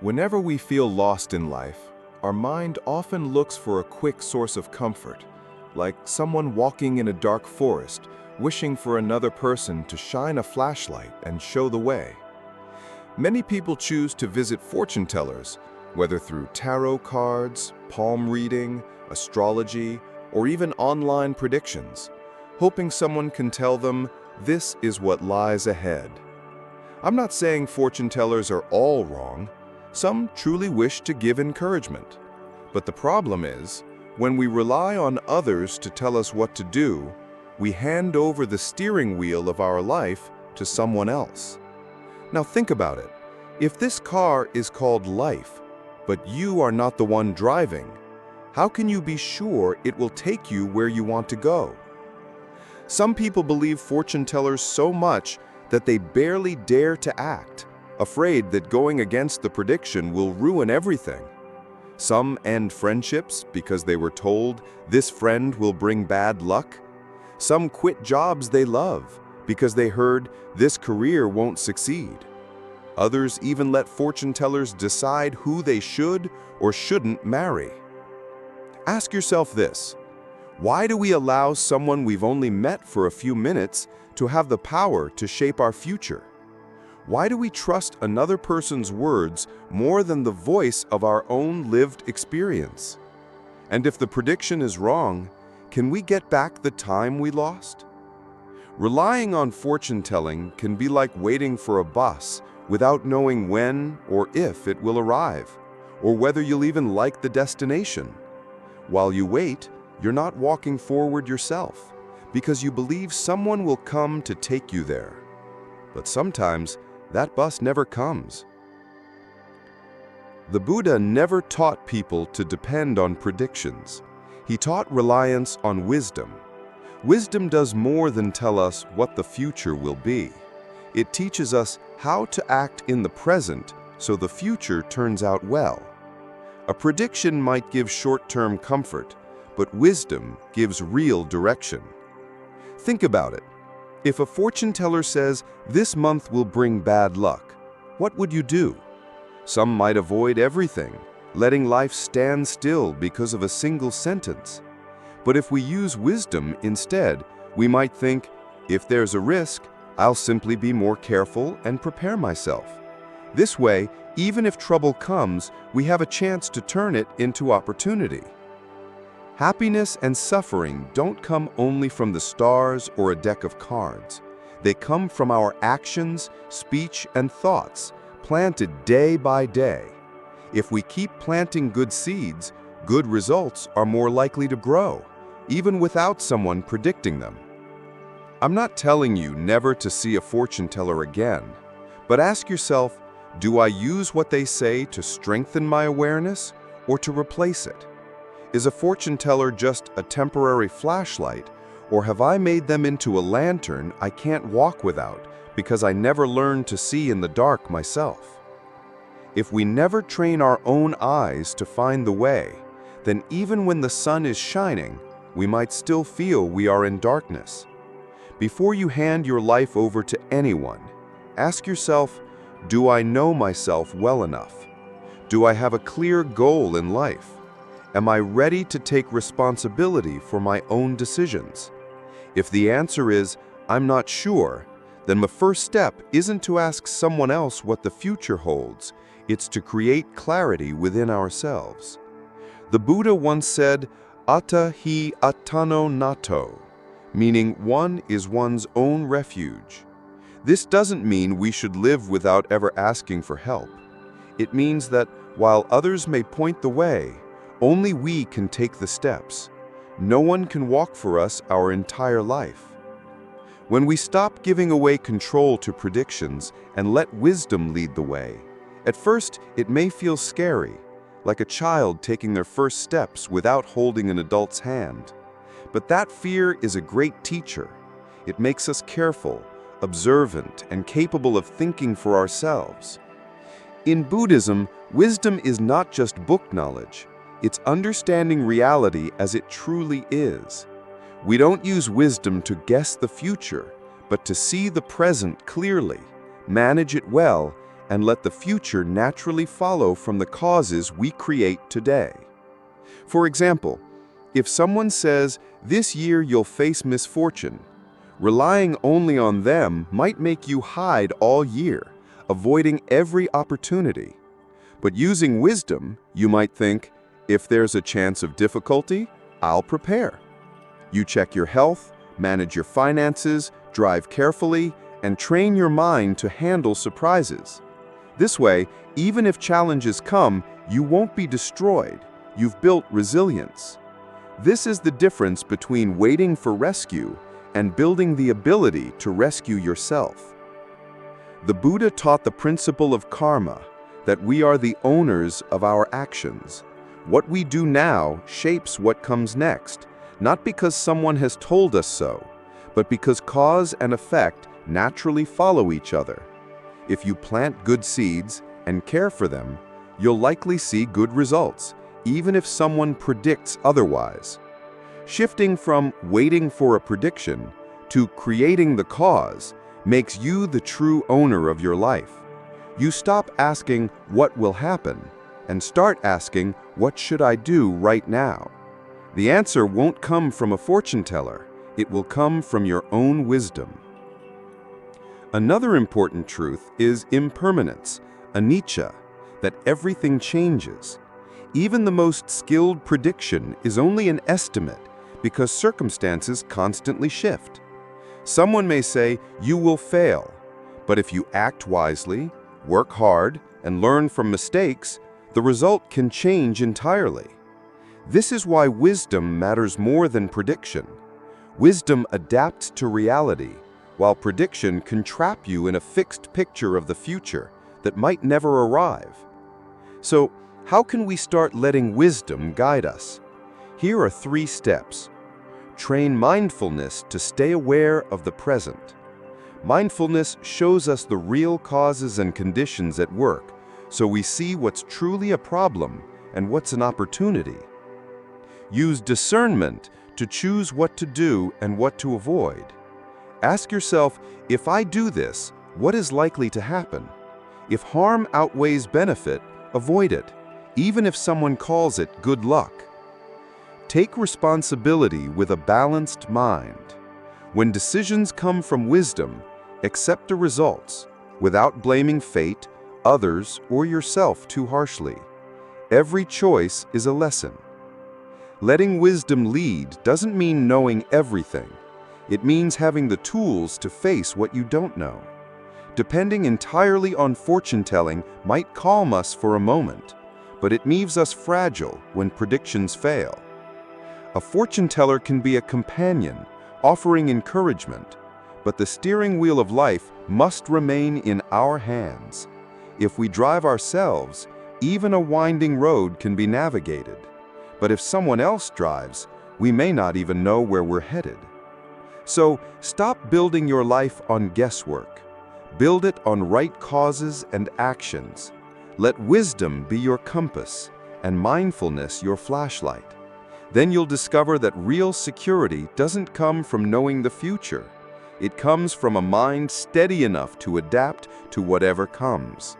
Whenever we feel lost in life, our mind often looks for a quick source of comfort, like someone walking in a dark forest, wishing for another person to shine a flashlight and show the way. Many people choose to visit fortune tellers, whether through tarot cards, palm reading, astrology, or even online predictions, hoping someone can tell them, "This is what lies ahead." I'm not saying fortune tellers are all wrong. Some truly wish to give encouragement. But the problem is, when we rely on others to tell us what to do, we hand over the steering wheel of our life to someone else. Now think about it. If this car is called life, but you are not the one driving, how can you be sure it will take you where you want to go? Some people believe fortune tellers so much that they barely dare to act, afraid that going against the prediction will ruin everything. Some end friendships because they were told this friend will bring bad luck. Some quit jobs they love because they heard this career won't succeed. Others even let fortune tellers decide who they should or shouldn't marry. Ask yourself this: why do we allow someone we've only met for a few minutes to have the power to shape our future? Why do we trust another person's words more than the voice of our own lived experience? And if the prediction is wrong, can we get back the time we lost? Relying on fortune telling can be like waiting for a bus without knowing when or if it will arrive, or whether you'll even like the destination. While you wait, you're not walking forward yourself, because you believe someone will come to take you there. But sometimes, that bus never comes. The Buddha never taught people to depend on predictions. He taught reliance on wisdom. Wisdom does more than tell us what the future will be. It teaches us how to act in the present so the future turns out well. A prediction might give short-term comfort, but wisdom gives real direction. Think about it. If a fortune teller says, "This month will bring bad luck," what would you do? Some might avoid everything, letting life stand still because of a single sentence. But if we use wisdom instead, we might think, if there's a risk, I'll simply be more careful and prepare myself. This way, even if trouble comes, we have a chance to turn it into opportunity. Happiness and suffering don't come only from the stars or a deck of cards. They come from our actions, speech, and thoughts, planted day by day. If we keep planting good seeds, good results are more likely to grow, even without someone predicting them. I'm not telling you never to see a fortune teller again, but ask yourself, do I use what they say to strengthen my awareness or to replace it? Is a fortune teller just a temporary flashlight, or have I made them into a lantern I can't walk without because I never learned to see in the dark myself? If we never train our own eyes to find the way, then even when the sun is shining, we might still feel we are in darkness. Before you hand your life over to anyone, ask yourself, do I know myself well enough? Do I have a clear goal in life? Am I ready to take responsibility for my own decisions? If the answer is, I'm not sure, then the first step isn't to ask someone else what the future holds. It's to create clarity within ourselves. The Buddha once said, "Atta hi attano nato," meaning one is one's own refuge. This doesn't mean we should live without ever asking for help. It means that while others may point the way, only we can take the steps. No one can walk for us our entire life. When we stop giving away control to predictions and let wisdom lead the way, at first it may feel scary, like a child taking their first steps without holding an adult's hand. But that fear is a great teacher. It makes us careful, observant, and capable of thinking for ourselves. In Buddhism, wisdom is not just book knowledge. It's understanding reality as it truly is. We don't use wisdom to guess the future, but to see the present clearly, manage it well, and let the future naturally follow from the causes we create today. For example, if someone says, "This year you'll face misfortune," relying only on them might make you hide all year, avoiding every opportunity. But using wisdom, you might think, if there's a chance of difficulty, I'll prepare. You check your health, manage your finances, drive carefully, and train your mind to handle surprises. This way, even if challenges come, you won't be destroyed. You've built resilience. This is the difference between waiting for rescue and building the ability to rescue yourself. The Buddha taught the principle of karma, that we are the owners of our actions. What we do now shapes what comes next, not because someone has told us so, but because cause and effect naturally follow each other. If you plant good seeds and care for them, you'll likely see good results, even if someone predicts otherwise. Shifting from waiting for a prediction to creating the cause makes you the true owner of your life. You stop asking, "What will happen?" and start asking, "What should I do right now?" The answer won't come from a fortune teller. It will come from your own wisdom. Another important truth is impermanence, anicca, that everything changes. Even the most skilled prediction is only an estimate because circumstances constantly shift. Someone may say, "You will fail," but if you act wisely, work hard, and learn from mistakes, the result can change entirely. This is why wisdom matters more than prediction. Wisdom adapts to reality, while prediction can trap you in a fixed picture of the future that might never arrive. So, how can we start letting wisdom guide us? Here are 3 steps. Train mindfulness to stay aware of the present. Mindfulness shows us the real causes and conditions at work, so we see what's truly a problem and what's an opportunity. Use discernment to choose what to do and what to avoid. Ask yourself, if I do this, what is likely to happen? If harm outweighs benefit, avoid it, even if someone calls it good luck. Take responsibility with a balanced mind. When decisions come from wisdom, accept the results without blaming fate, others, or yourself too harshly. Every choice is a lesson. Letting wisdom lead doesn't mean knowing everything. It means having the tools to face what you don't know. Depending entirely on fortune-telling might calm us for a moment, but it leaves us fragile when predictions fail. A fortune-teller can be a companion, offering encouragement, but the steering wheel of life must remain in our hands. If we drive ourselves, even a winding road can be navigated. But if someone else drives, we may not even know where we're headed. So, stop building your life on guesswork. Build it on right causes and actions. Let wisdom be your compass and mindfulness your flashlight. Then you'll discover that real security doesn't come from knowing the future. It comes from a mind steady enough to adapt to whatever comes.